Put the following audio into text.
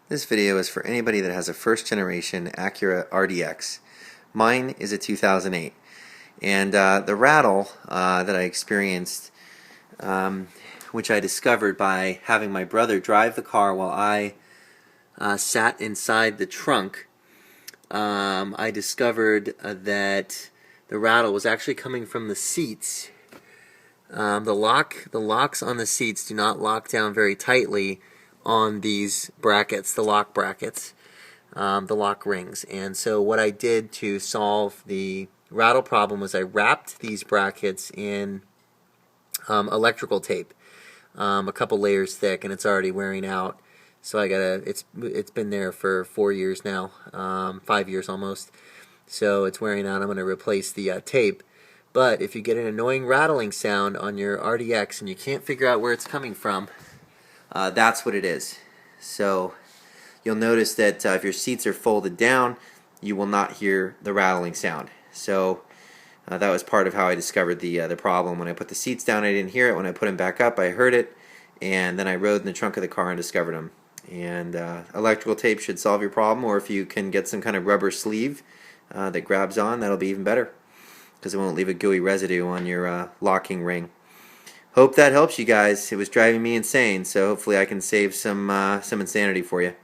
This video is for anybody that has a first generation Acura RDX. Mine is a 2008, and the rattle that I experienced, which I discovered by having my brother drive the car while I sat inside the trunk, I discovered that the rattle was actually coming from the seats. The locks on the seats do not lock down very tightly on these brackets, the lock brackets, the lock rings. And so what I did to solve the rattle problem was I wrapped these brackets in electrical tape, a couple layers thick, and it's already wearing out. So it's been there for 4 years now, 5 years almost. So it's wearing out. I'm going to replace the tape. But if you get an annoying rattling sound on your RDX and you can't figure out where it's coming from, that's what it is. So you'll notice that if your seats are folded down, you will not hear the rattling sound. So that was part of how I discovered the problem. When I put the seats down, I didn't hear it. When I put them back up, I heard it, and then I rode in the trunk of the car and discovered them. And electrical tape should solve your problem, or if you can get some kind of rubber sleeve that grabs on, that'll be even better, because it won't leave a gooey residue on your locking ring. Hope that helps you guys. It was driving me insane, so hopefully I can save some insanity for you.